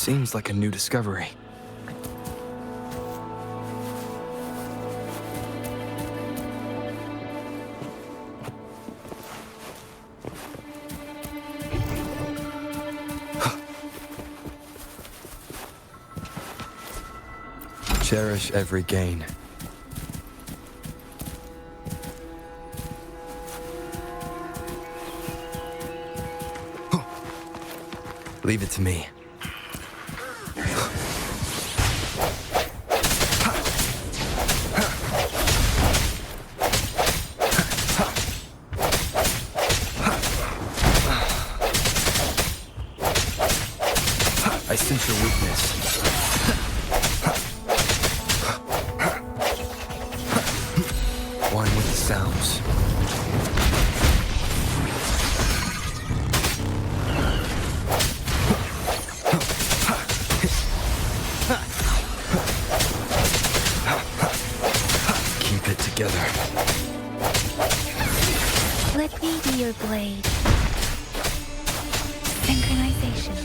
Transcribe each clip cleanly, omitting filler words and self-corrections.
Seems like a new discovery. Cherish every gain. Leave it to me. I sense your weakness. One with the sounds. Keep it together. Let me be your blade. Synchronization.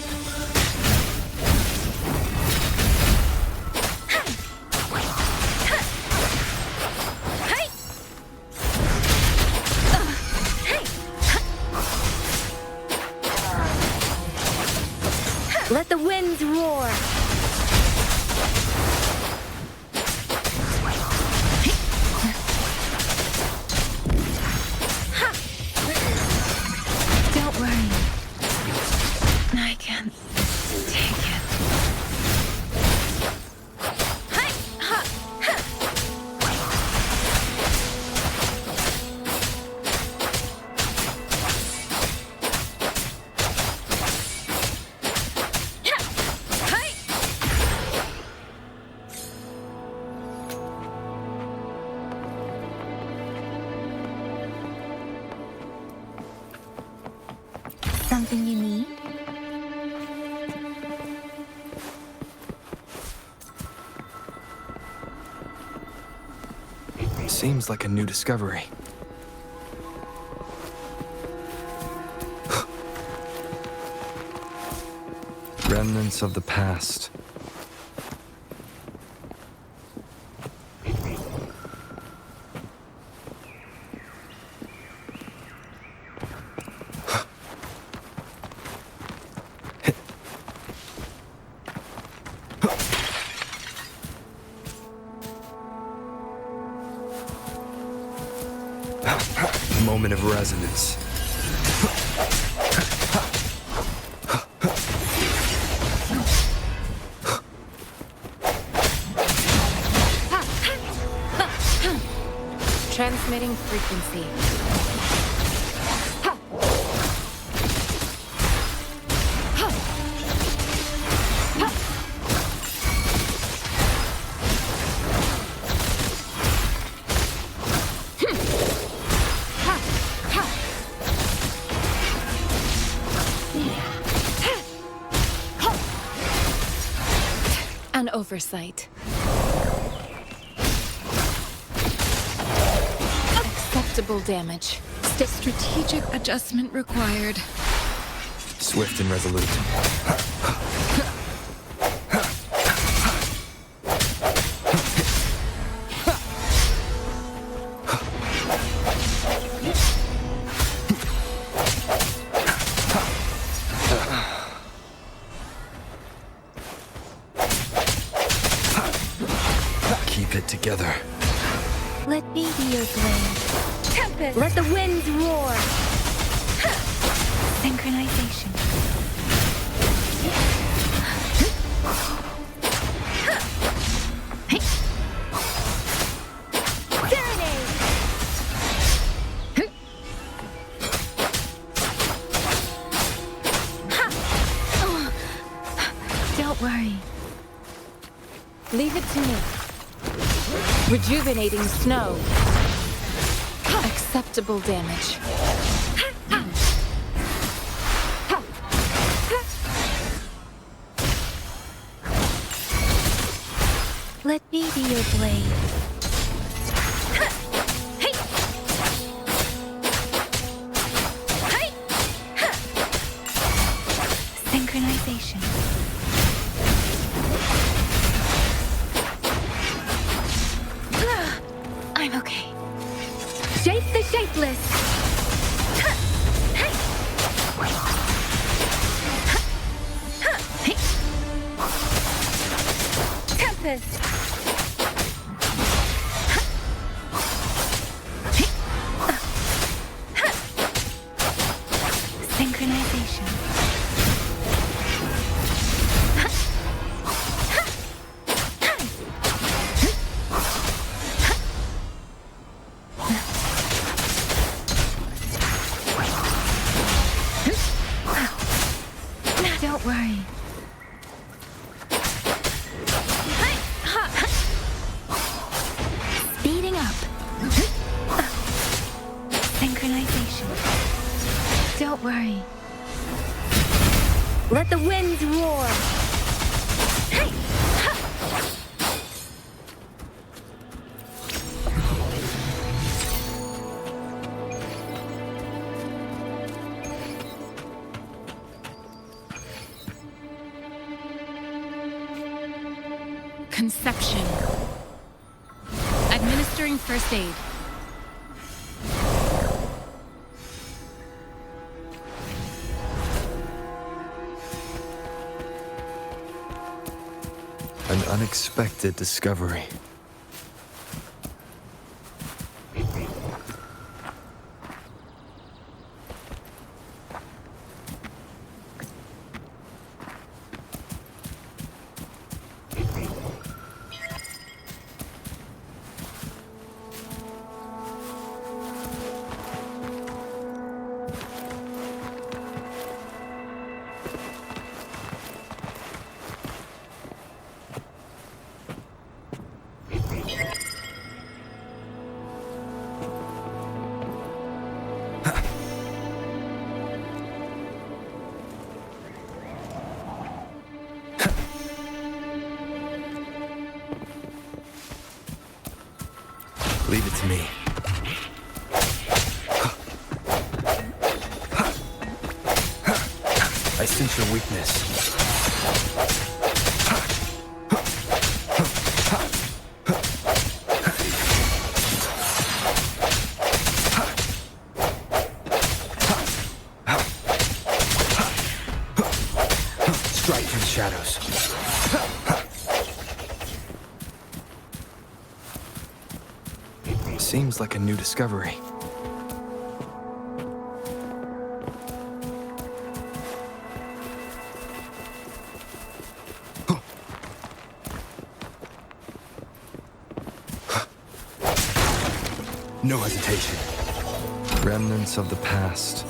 Let the winds roar! Don't worry. I can't take it. Something you need? Seems like a new discovery. Remnants of the past. Moment of resonance. Transmitting frequency. An oversight. Acceptable damage. Strategic adjustment required. Swift and resolute. Keep it together. Let me be your blade. Tempest! Let the winds roar! Synchronization. Serenade! Don't worry. Leave it to me. Rejuvenating snow. Acceptable damage. Let me be your blade. Synchronization. I'm okay. Shape the shapeless! Tempest! Synchronization. Don't worry. Speeding up. Synchronization. Don't worry. Let the winds roar. Conception. Administering first aid. An unexpected discovery. Leave it to me. I sense your weakness. Strike from the shadows. Seems like a new discovery. No hesitation. Remnants of the past.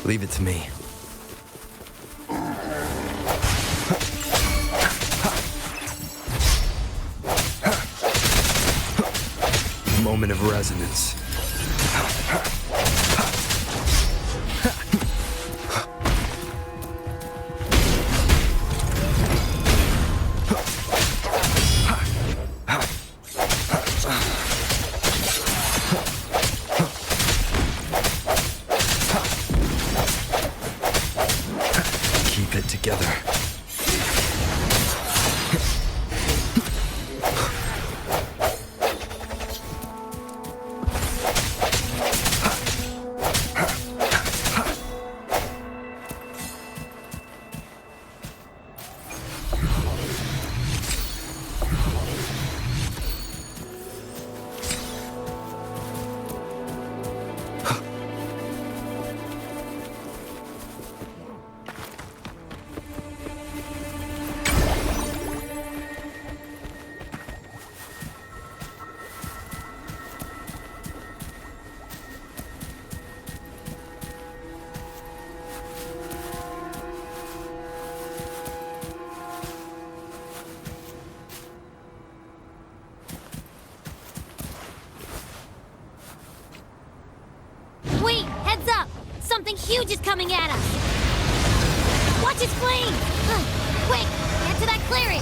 Leave it to me. Moment of resonance. Keep it together. huge is coming at us! Watch its flames! Quick, get to that clearing!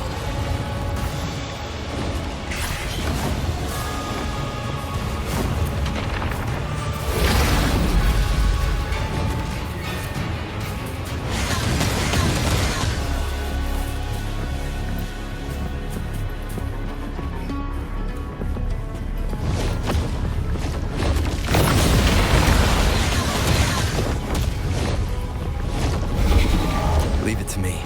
Leave it to me.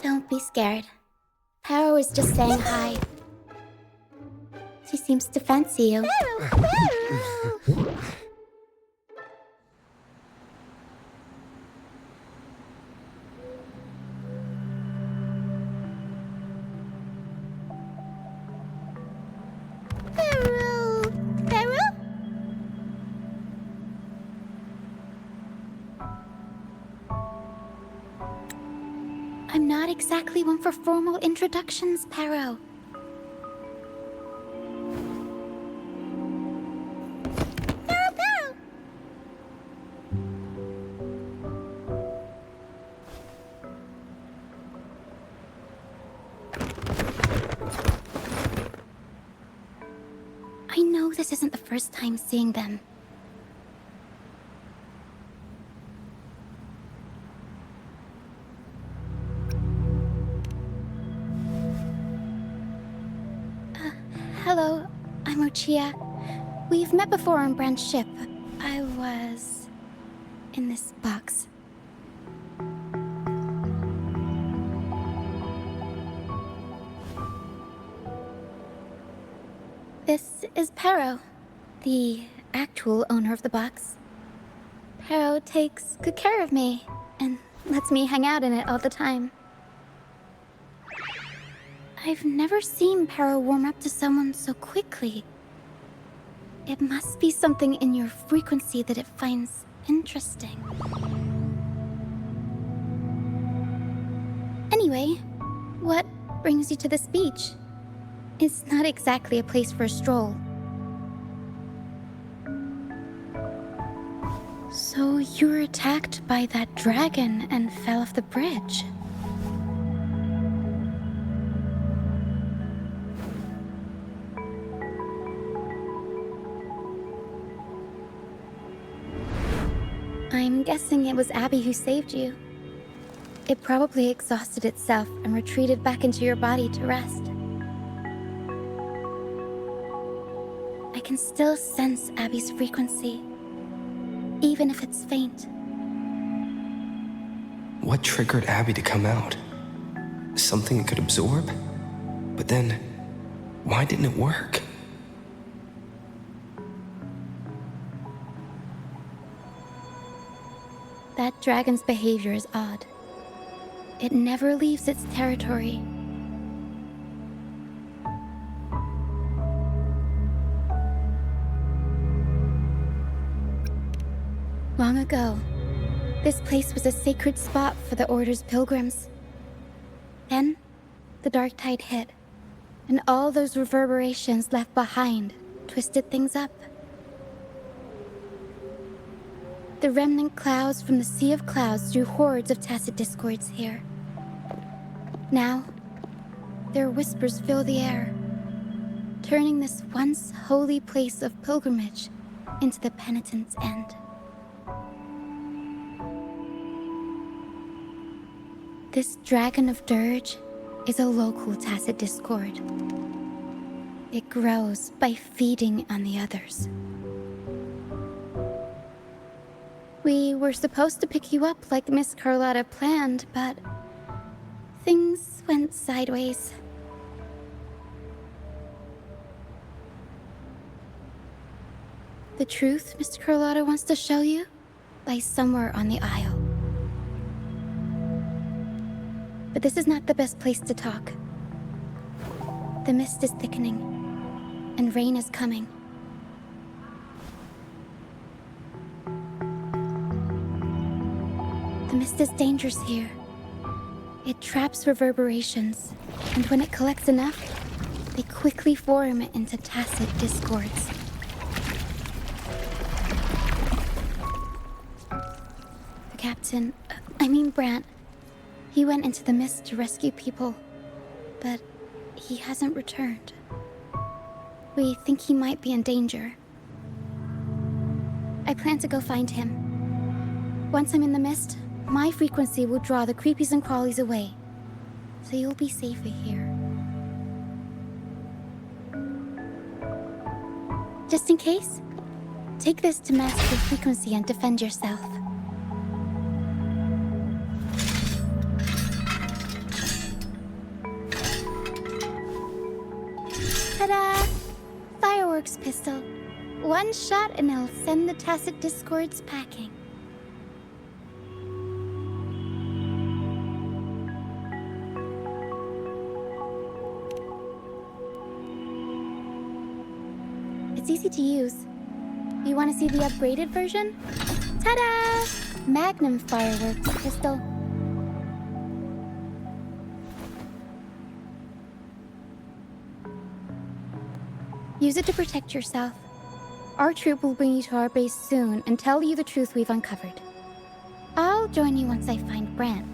Don't be scared. Paro is just saying hi. She seems to fancy you. I'm not exactly one for formal introductions, Paro. Paro! I know this isn't the first time seeing them. Hello, I'm Lucia. We've met before on Brand's ship. I was in this box? This is Pero, the actual owner of the box. Pero takes good care of me and lets me hang out in it all the time. I've never seen Pero warm up to someone so quickly. It must be something in your frequency that it finds interesting. Anyway, what brings you to this beach? It's not exactly a place for a stroll. So you were attacked by that dragon and fell off the bridge. I'm guessing it was Abby who saved you. It probably exhausted itself and retreated back into your body to rest. I can still sense Abby's frequency, even if it's faint. What triggered Abby to come out? Something it could absorb? But then, why didn't it work? That dragon's behavior is odd. It never leaves its territory. Long ago, this place was a sacred spot for the Order's pilgrims. Then, the dark tide hit, and all those reverberations left behind twisted things up. The remnant clouds from the Sea of Clouds drew hordes of tacit discords here. Now, their whispers fill the air, turning this once holy place of pilgrimage into the penitent's end. This Dragon of Dirge is a local tacit discord. It grows by feeding on the others. We were supposed to pick you up like Miss Carlotta planned, but things went sideways. The truth Mr. Carlotta wants to show you lies somewhere on the aisle. But this is not the best place to talk. The mist is thickening, and rain is coming. The mist is dangerous here. It traps reverberations, and when it collects enough, they quickly form into tacit discords. The captain, Brant, he went into the mist to rescue people, but he hasn't returned. We think he might be in danger. I plan to go find him. Once I'm in the mist, my frequency will draw the creepies and crawlies away, so you'll be safer here. Just in case, take this to mask your frequency and defend yourself. Ta-da! Fireworks pistol. One shot and it'll send the tacit discords packing. It's easy to use. You want to see the upgraded version? Ta-da! Magnum fireworks pistol. Use it to protect yourself. Our troop will bring you to our base soon and tell you the truth we've uncovered. I'll join you once I find Brant.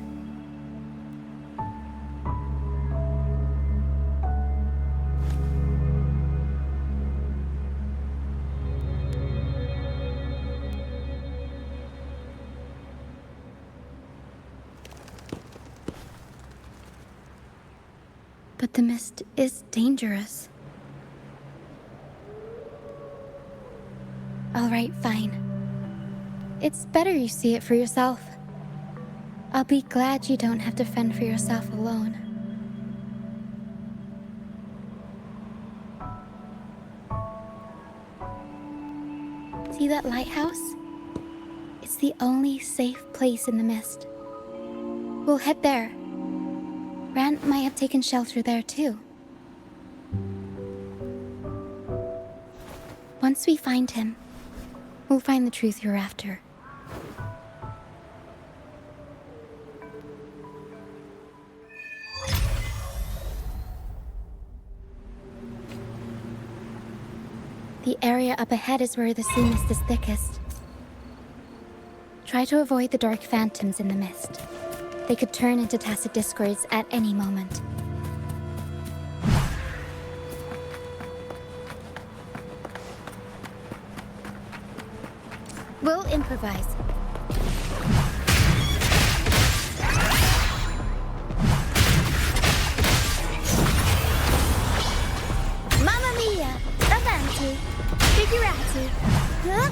But the mist is dangerous. All right, fine. It's better you see it for yourself. I'll be glad you don't have to fend for yourself alone. See that lighthouse? It's the only safe place in the mist. We'll head there. Rand might have taken shelter there too. Once we find him, we'll find the truth you're after. The area up ahead is where the sea mist is thickest. Try to avoid the dark phantoms in the mist. They could turn into tacit discords at any moment. We'll improvise. Mamma mia! Avanti! Figurati! Huh?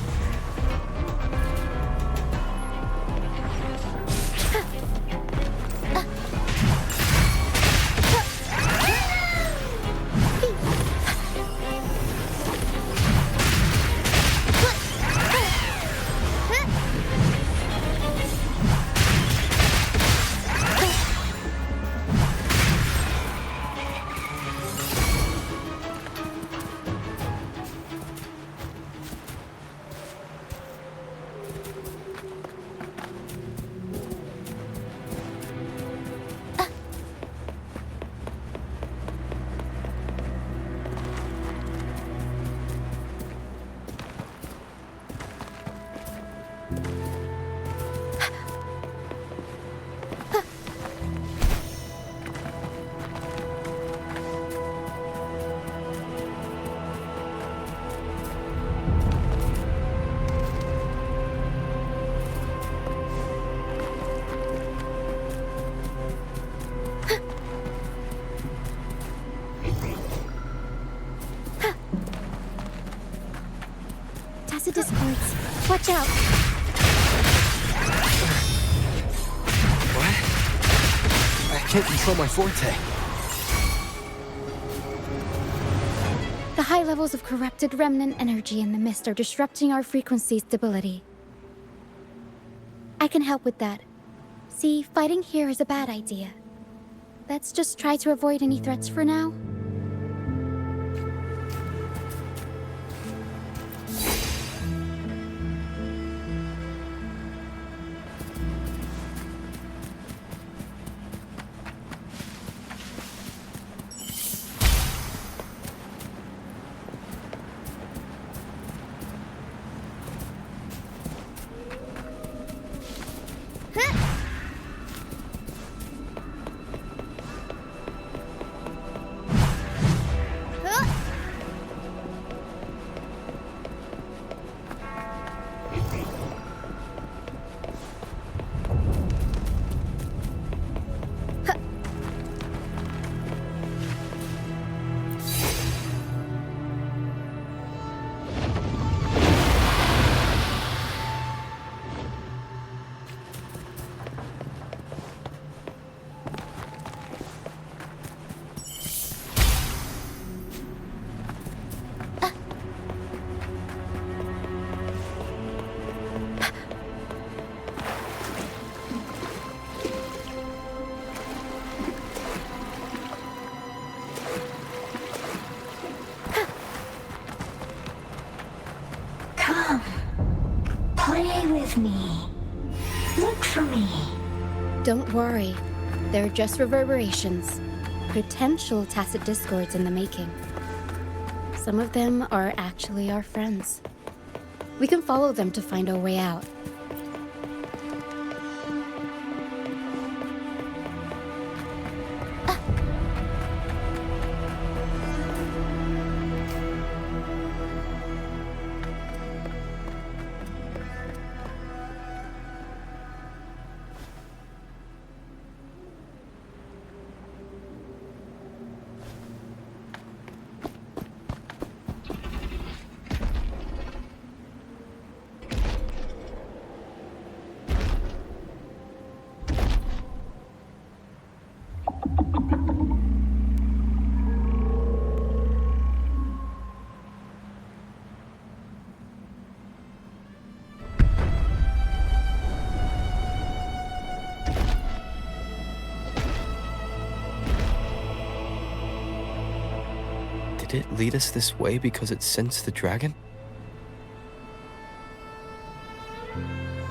Tacit discords. Watch out! What? I can't control my forte. The high levels of corrupted remnant energy in the mist are disrupting our frequency stability. I can help with that. See, fighting here is a bad idea. Let's just try to avoid any threats for now. Come, play with me. Look for me. Don't worry. They're just reverberations. Potential tacit discords in the making. Some of them are actually our friends. We can follow them to find our way out. Did it lead us this way because it sensed the dragon?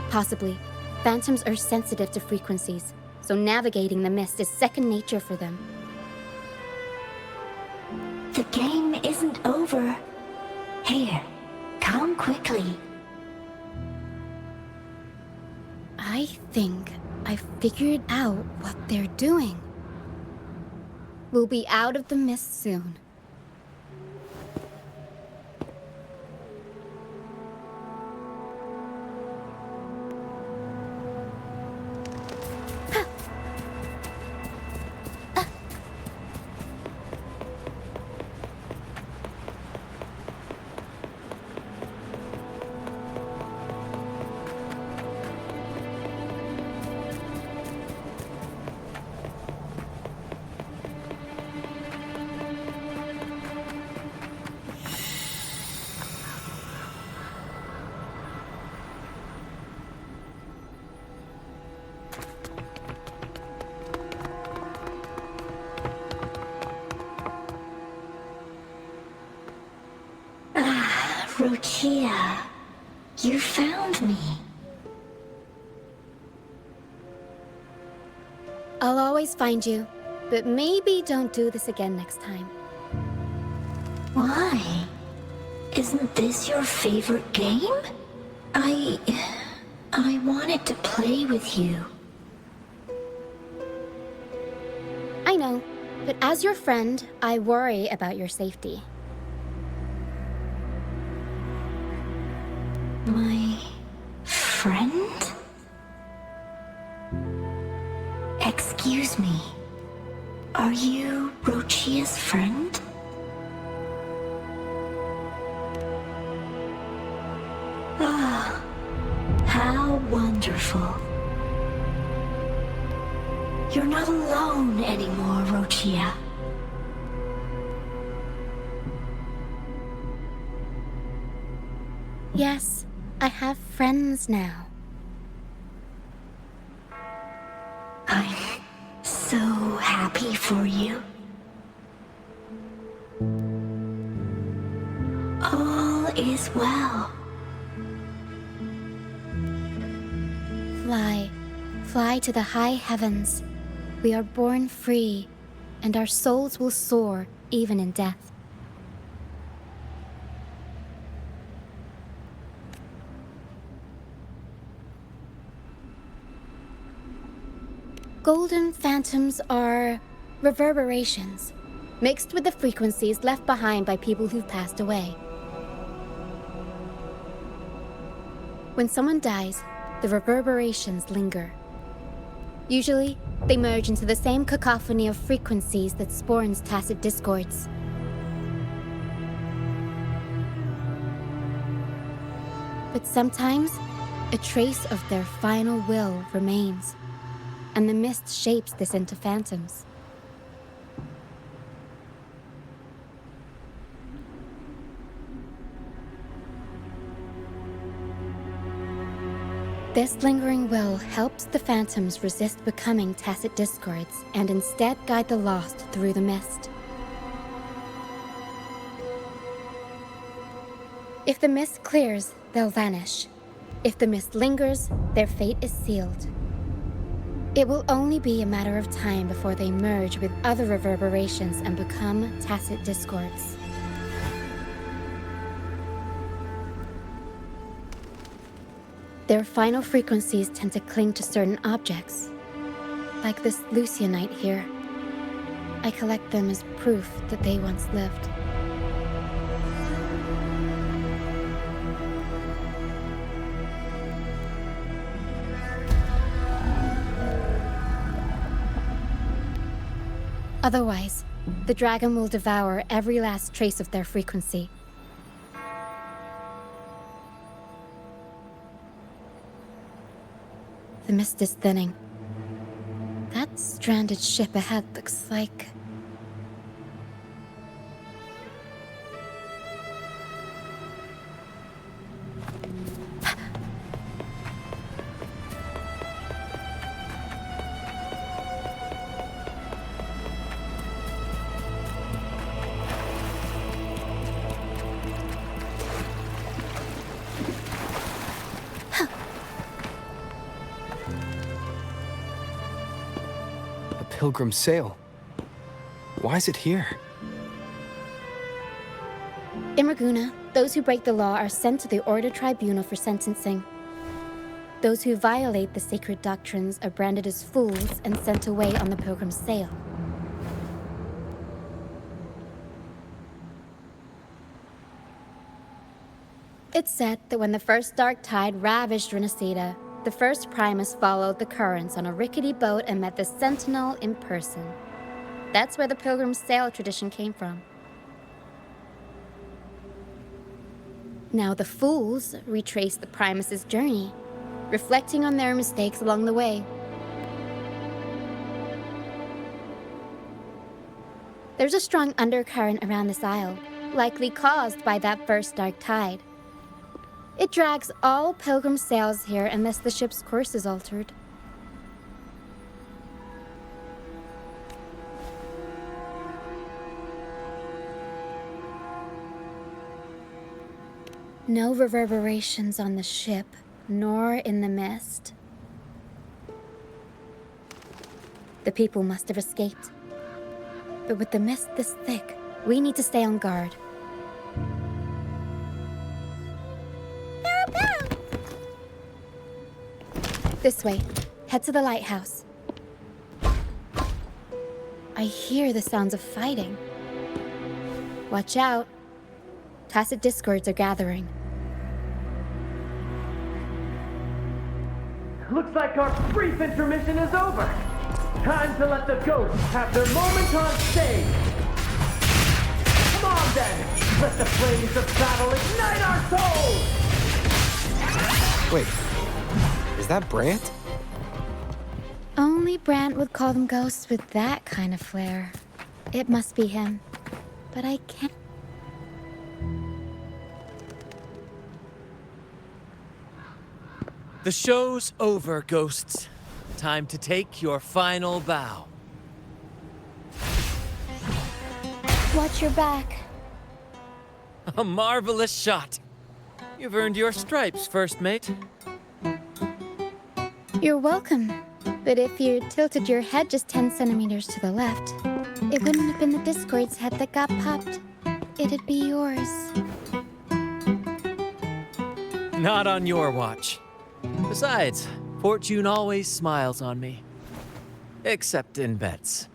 Possibly. Phantoms are sensitive to frequencies, so navigating the mist is second nature for them. The game isn't over. Here, come quickly. I think I figured out what they're doing. We'll be out of the mist soon. Rochia, you found me. I'll always find you, but maybe don't do this again next time. Why? Isn't this your favorite game? I wanted to play with you. I know, but as your friend, I worry about your safety. My friend? Excuse me. Are you Rochia's friend? Ah, how wonderful. You're not alone anymore, Rochia. Yes, I have friends now. I'm so happy for you. All is well. Fly, fly to the high heavens. We are born free, and our souls will soar even in death. Golden phantoms are reverberations, mixed with the frequencies left behind by people who've passed away. When someone dies, the reverberations linger. Usually, they merge into the same cacophony of frequencies that spawns tacit discords. But sometimes, a trace of their final will remains, and the mist shapes this into phantoms. This lingering will helps the phantoms resist becoming tacit discords and instead guide the lost through the mist. If the mist clears, they'll vanish. If the mist lingers, their fate is sealed. It will only be a matter of time before they merge with other reverberations and become tacit discords. Their final frequencies tend to cling to certain objects, like this Lucianite here. I collect them as proof that they once lived. Otherwise, the dragon will devour every last trace of their frequency. The mist is thinning. That stranded ship ahead looks like... pilgrim sail. Why is it here? In Raguna, those who break the law are sent to the Order Tribunal for sentencing. Those who violate the sacred doctrines are branded as fools and sent away on the pilgrim's sail. It's said that when the first dark tide ravaged Renacida, the first Primus followed the currents on a rickety boat and met the Sentinel in person. That's where the pilgrim's sail tradition came from. Now the fools retrace the Primus's journey, reflecting on their mistakes along the way. There's a strong undercurrent around this isle, likely caused by that first dark tide. It drags all pilgrim sails here unless the ship's course is altered. No reverberations on the ship, nor in the mist. The people must have escaped. But with the mist this thick, we need to stay on guard. This way. Head to the lighthouse. I hear the sounds of fighting. Watch out. Tacit discords are gathering. Looks like our brief intermission is over. Time to let the ghosts have their moment on stage. Come on then, let the flames of battle ignite our souls! Wait, is that Brant? Only Brant would call them ghosts with that kind of flair. It must be him. But I can't... The show's over, ghosts. Time to take your final bow. Watch your back. A marvelous shot. You've earned your stripes, first mate. You're welcome. But if you tilted your head just 10 centimeters to the left, it wouldn't have been the Discord's head that got popped. It'd be yours. Not on your watch. Besides, fortune always smiles on me. Except in bets.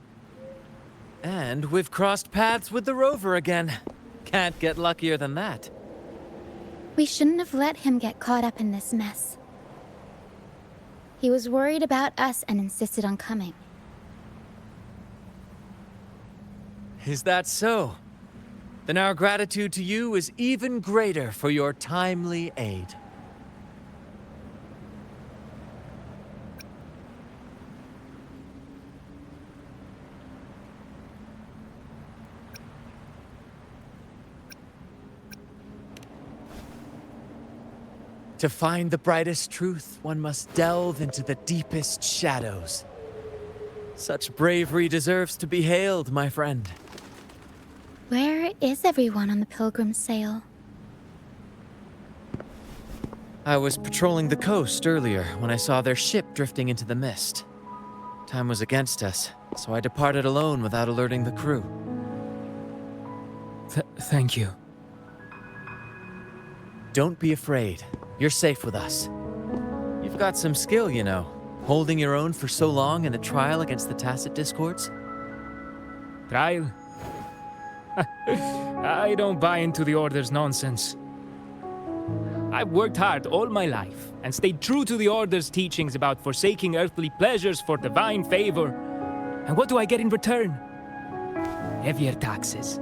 And we've crossed paths with the rover again. Can't get luckier than that. We shouldn't have let him get caught up in this mess. He was worried about us and insisted on coming. Is that so? Then our gratitude to you is even greater for your timely aid. To find the brightest truth, one must delve into the deepest shadows. Such bravery deserves to be hailed, my friend. Where is everyone on the pilgrim's sail? I was patrolling the coast earlier when I saw their ship drifting into the mist. Time was against us, so I departed alone without alerting the crew. Thank you. Don't be afraid. You're safe with us. You've got some skill, you know, holding your own for so long in a trial against the Tacit Discords. Trial? I don't buy into the Order's nonsense. I've worked hard all my life and stayed true to the Order's teachings about forsaking earthly pleasures for divine favor. And what do I get in return? Heavier taxes.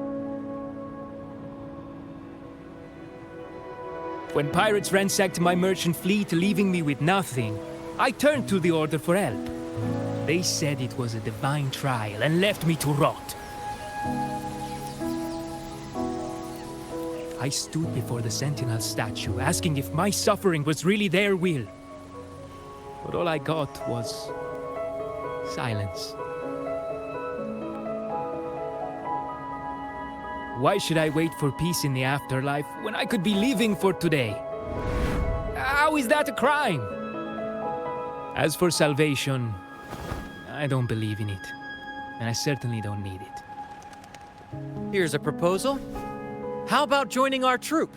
When pirates ransacked my merchant fleet, leaving me with nothing, I turned to the Order for help. They said it was a divine trial and left me to rot. I stood before the Sentinel statue, asking if my suffering was really their will. But all I got was silence. Why should I wait for peace in the afterlife when I could be living for today? How is that a crime? As for salvation, I don't believe in it. and I certainly don't need it. Here's a proposal. How about joining our troop?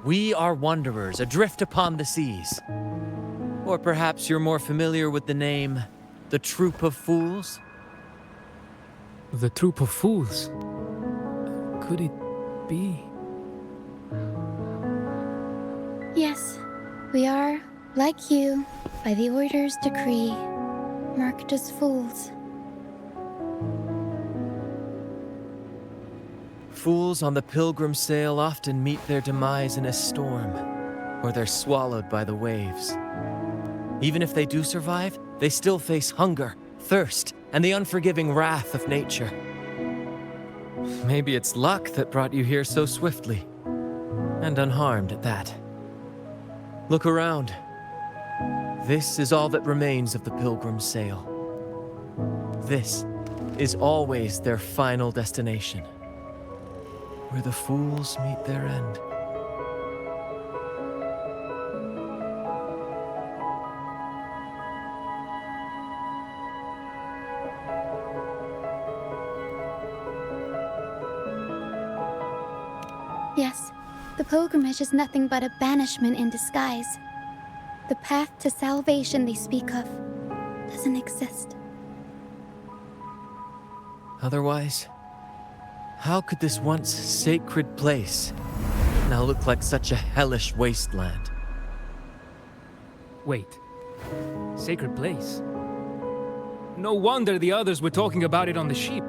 We are wanderers adrift upon the seas. Or perhaps you're more familiar with the name, the Troop of Fools? The troop of fools. Could it be? Yes, we are, like you, by the Order's decree, marked as fools. Fools on the pilgrim sail often meet their demise in a storm, or they're swallowed by the waves. Even if they do survive, they still face hunger, thirst, and the unforgiving wrath of nature. Maybe it's luck that brought you here so swiftly, and unharmed at that. Look around. This is all that remains of the pilgrim's sail. This is always their final destination, where the fools meet their end. Yes, the pilgrimage is nothing but a banishment in disguise. The path to salvation they speak of doesn't exist. Otherwise, how could this once sacred place now look like such a hellish wasteland? Wait. Sacred place? No wonder the others were talking about it on the ship.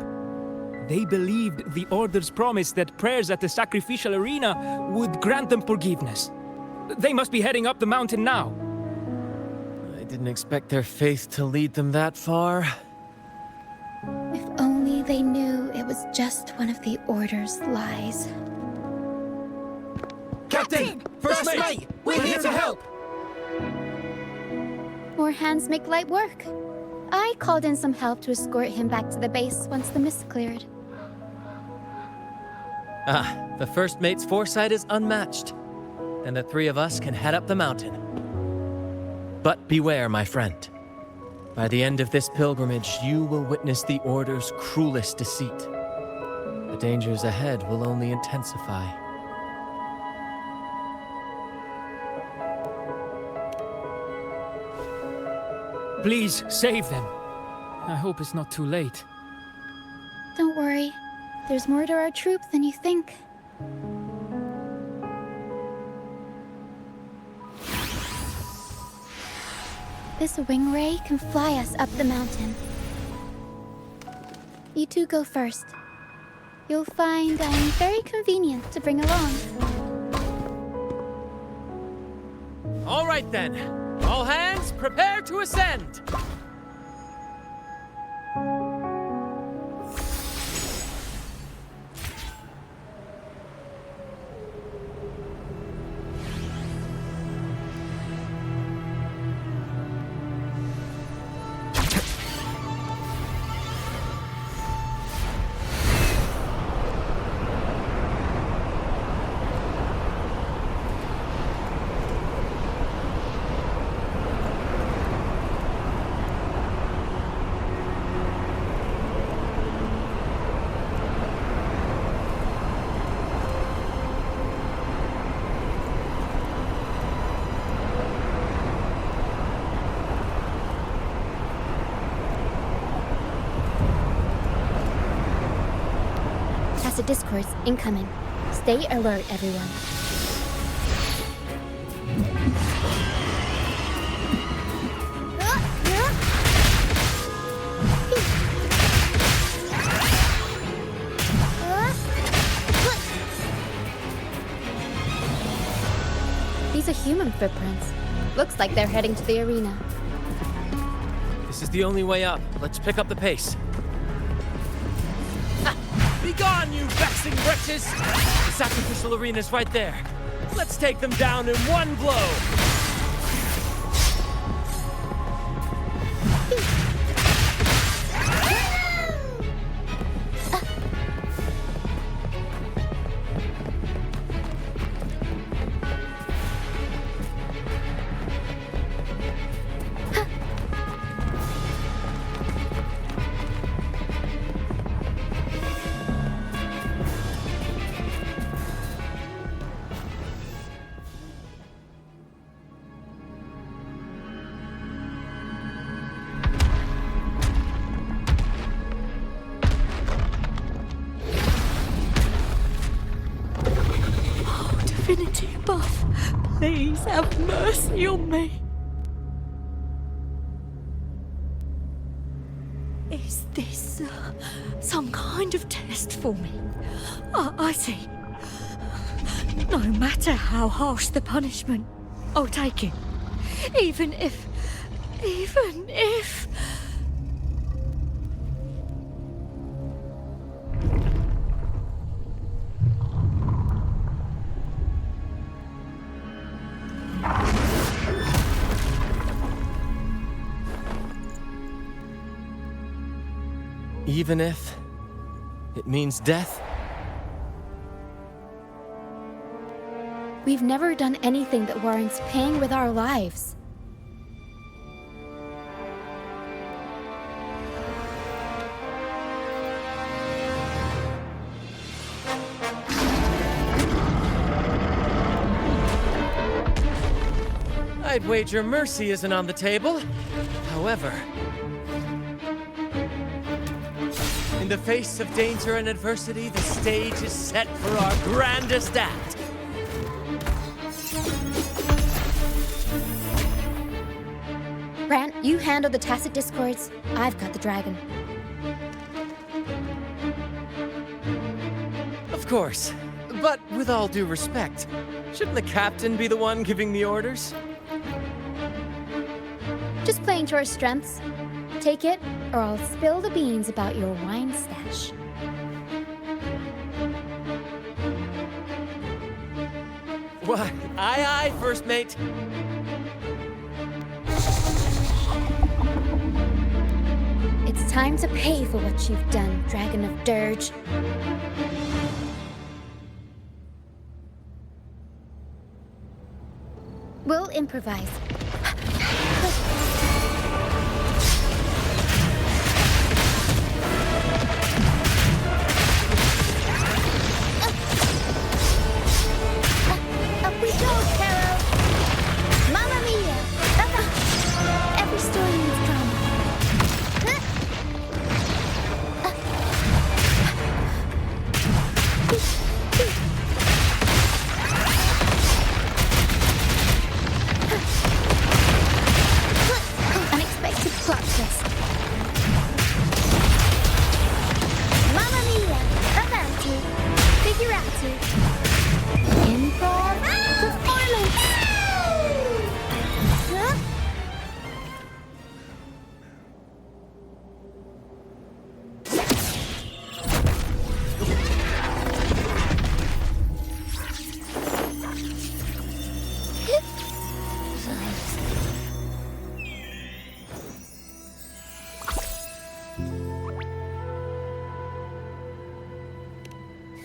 They believed the Order's promise that prayers at the sacrificial arena would grant them forgiveness. They must be heading up the mountain now. I didn't expect their faith to lead them that far. If only they knew it was just one of the Order's lies. Captain! First mate! We're here to help! More hands make light work. I called in some help to escort him back to the base once the mist cleared. The first mate's foresight is unmatched, and the three of us can head up the mountain. But beware, my friend. By the end of this pilgrimage, you will witness the Order's cruelest deceit. The dangers ahead will only intensify. Please, save them. I hope it's not too late. Don't worry. There's more to our troop than you think. This wing ray can fly us up the mountain. You two go first. You'll find I'm very convenient to bring along. All right then. All hands, prepare to ascend! Tacit discourse incoming. Stay alert, everyone. These are human footprints. Looks like they're heading to the arena. This is the only way up. Let's pick up the pace. Be gone, you vexing wretches! The sacrificial arena's right there. Let's take them down in one blow! divinity above, please have mercy on me. Is this some kind of test for me? I see. No matter how harsh the punishment, I'll take it. Even if... Even if it means death? We've never done anything that warrants paying with our lives. I'd wager mercy isn't on the table. However, in the face of danger and adversity, the stage is set for our grandest act. Brant, you handle the tacit discords. I've got the dragon. Of course. But with all due respect, shouldn't the captain be the one giving the orders? Just playing to our strengths. Take it, or I'll spill the beans about your wine stash. Why, aye, first mate. It's time to pay for what you've done, Dragon of Dirge. We'll improvise. Up we go, Carol! Mamma mia! Every story needs drama. Unexpected plot twist. Mamma mia! Avanti! Figurati! Improv performance! Huh?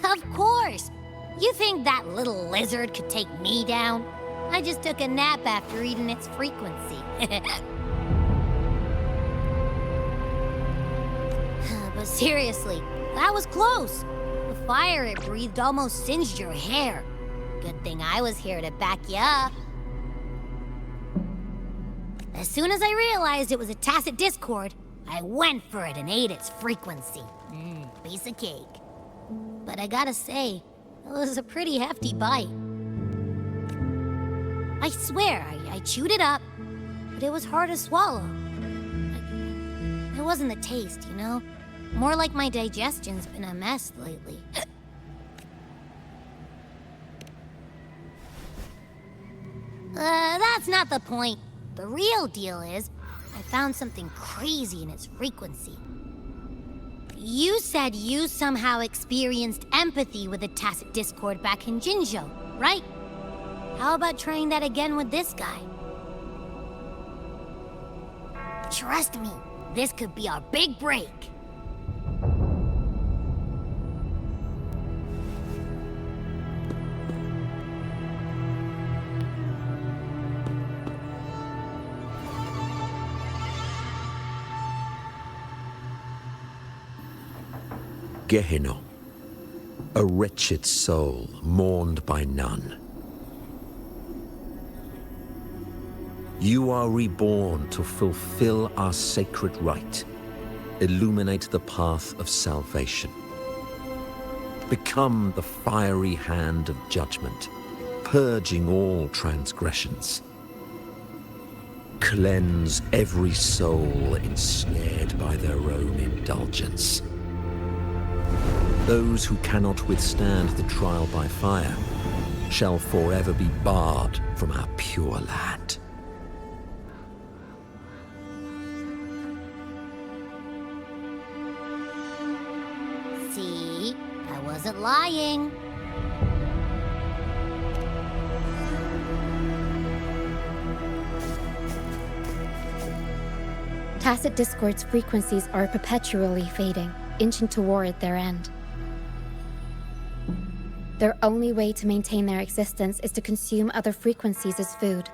Of course! You think that little lizard could take me down? I just took a nap after reading its frequency. But seriously, that was close. The fire it breathed almost singed your hair. Good thing I was here to back you up. As soon as I realized it was a tacit discord, I went for it and ate its frequency. Piece of cake. But I gotta say, it was a pretty hefty bite. I swear, I chewed it up, but it was hard to swallow. It wasn't the taste, you know? More like my digestion's been a mess lately. That's not the point. The real deal is, I found something crazy in its frequency. You said you somehow experienced empathy with the tacit discord back in Jinzhou, right? How about trying that again with this guy? Trust me, this could be our big break. Gehenna, a wretched soul mourned by none. You are reborn to fulfill our sacred rite, illuminate the path of salvation. Become the fiery hand of judgment, purging all transgressions. Cleanse every soul ensnared by their own indulgence. Those who cannot withstand the trial by fire shall forever be barred from our pure land. See? I wasn't lying. Tacit Discord's frequencies are perpetually fading, inching toward their end. Their only way to maintain their existence is to consume other frequencies as food.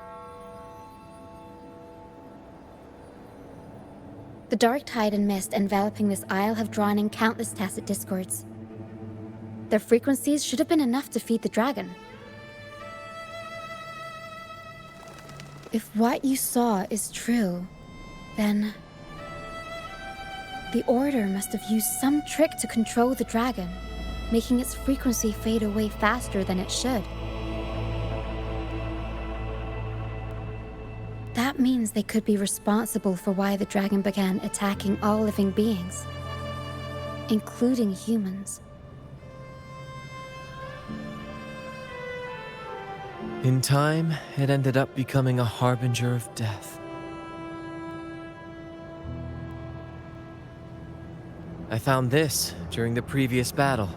The dark tide and mist enveloping this isle have drawn in countless Tacit Discords. Their frequencies should have been enough to feed the dragon. If what you saw is true, then the Order must have used some trick to control the dragon, making its frequency fade away faster than it should. That means they could be responsible for why the dragon began attacking all living beings, including humans. In time, it ended up becoming a harbinger of death. I found this during the previous battle.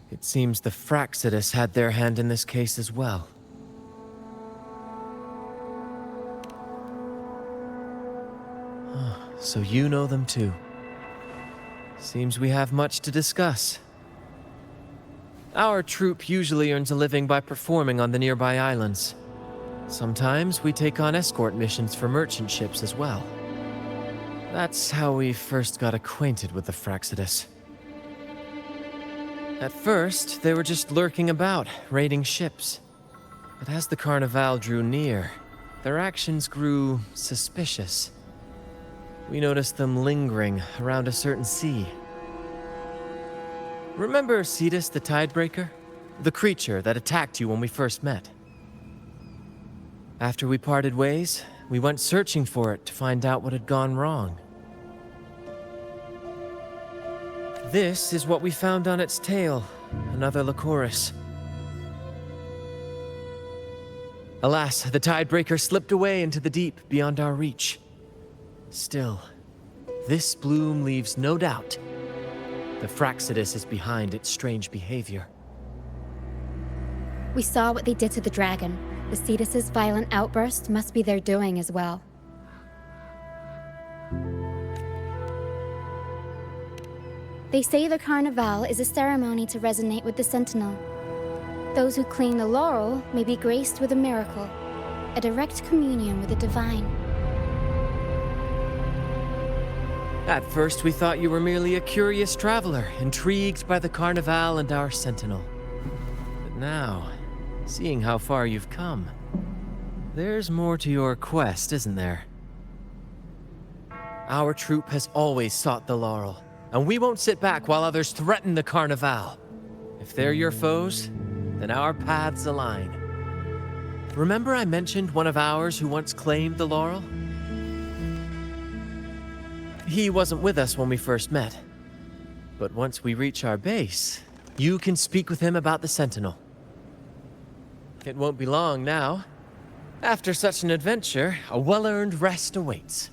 It seems the Fraxidus had their hand in this case as well. So you know them too. Seems we have much to discuss. Our troop usually earns a living by performing on the nearby islands. Sometimes we take on escort missions for merchant ships as well. That's how we first got acquainted with the Fraxidus. At first, they were just lurking about, raiding ships. But as the Carnival drew near, their actions grew suspicious. We noticed them lingering around a certain sea. Remember Cetus the Tidebreaker? The creature that attacked you when we first met? After we parted ways, we went searching for it to find out what had gone wrong. This is what we found on its tail, another Lycoris. Alas, the Tidebreaker slipped away into the deep beyond our reach. Still, this bloom leaves no doubt. The Fraxidus is behind its strange behavior. We saw what they did to the dragon. The Cetus's violent outburst must be their doing as well. They say the Carnival is a ceremony to resonate with the Sentinel. Those who claim the laurel may be graced with a miracle, a direct communion with the divine. At first, we thought you were merely a curious traveler, intrigued by the Carnival and our Sentinel. But now, seeing how far you've come, there's more to your quest, isn't there? Our troop has always sought the laurel, and we won't sit back while others threaten the Carnival. If they're your foes, then our paths align. Remember I mentioned one of ours who once claimed the laurel? He wasn't with us when we first met. But once we reach our base, you can speak with him about the Sentinel. It won't be long now. After such an adventure, a well-earned rest awaits.